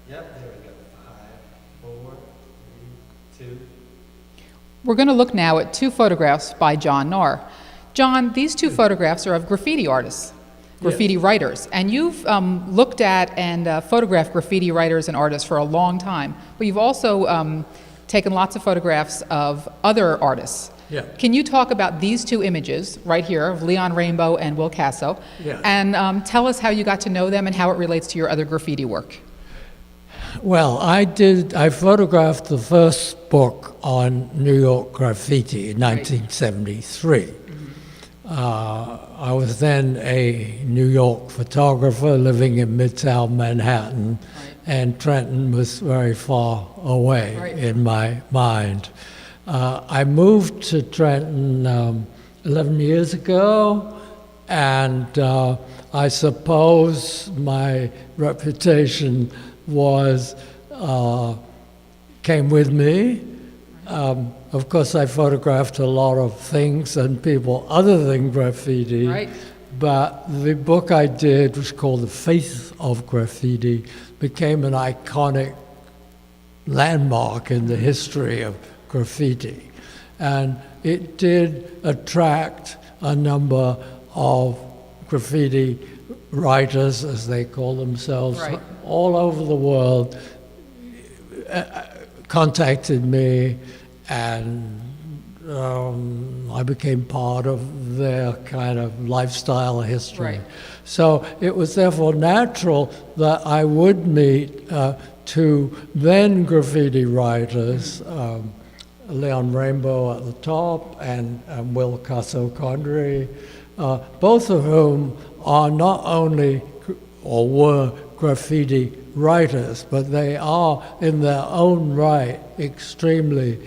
Yep, there we go. 5, 4, 3, 2. We're going to look now at two photographs by John Nahr. John, these two photographs are of graffiti artists, graffiti writers, and you've looked at and photographed graffiti writers and artists for a long time, but you've also taken lots of photographs of other artists. Yeah. Can you talk about these two images right here of Leon Rainbow and Will Casso, Yeah. and tell us how you got to know them and how it relates to your other graffiti work? Well, I photographed the first book on New York graffiti in 1973. I was then a New York photographer living in Midtown Manhattan, and Trenton was very far away in my mind. I moved to Trenton 11 years ago, and I suppose my reputation came with me. Of course, I photographed a lot of things and people other than graffiti. Right. But the book I did was called The Face of Graffiti, became an iconic landmark in the history of graffiti. And it did attract a number of graffiti writers, as they call themselves, all over the world, contacted me, and I became part of their kind of lifestyle history. So it was therefore natural that I would meet two then graffiti writers, Leon Rainbow at the top and Will Casso-Connery, both of whom are not only or were graffiti writers, but they are in their own right extremely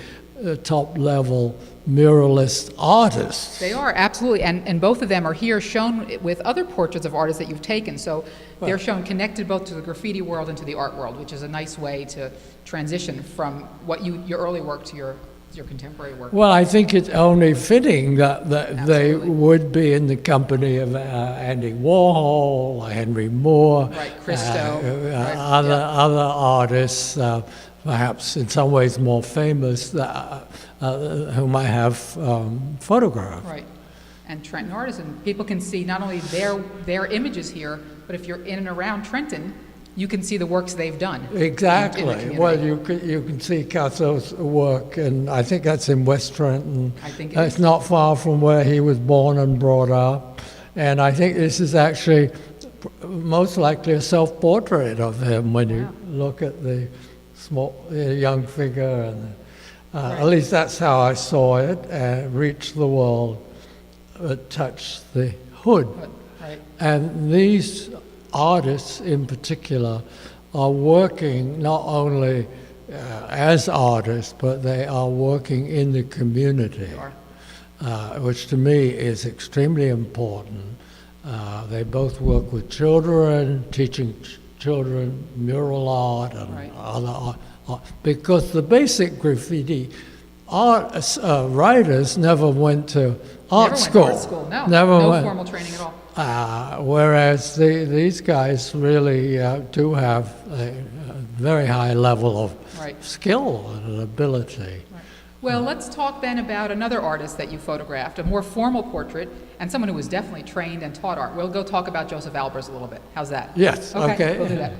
top-level muralist artists. They are, absolutely, and both of them are here shown with other portraits of artists that you've taken, so they're shown connected both to the graffiti world and to the art world, which is a nice way to transition from what your early work to your contemporary work. Well, I think it's only fitting that they would be in the company of Andy Warhol, Henry Moore, Christo, other artists, perhaps in some ways more famous, whom I have photographed. Right, and Trenton Artisan. People can see not only their images here, but if you're in and around Trenton, you can see the works they've done. Exactly. In the community. Well, you can see Casso's work, and I think that's in West Trenton. I think it's not far from where he was born and brought up. And I think this is actually most likely a self-portrait of him when you look at the small young figure. And at least that's how I saw it, reach the world, touch the hood. And these artists in particular are working not only as artists, but they are working in the community, which to me is extremely important. They both work with children, teaching children mural art and other art, because the basic graffiti writers never went to art school. No formal training at all. Whereas these guys really do have a very high level of skill and ability. Well, let's talk then about another artist that you photographed, a more formal portrait, and someone who was definitely trained and taught art. We'll go talk about Joseph Albers a little bit. How's that? Yes, okay. We'll do that.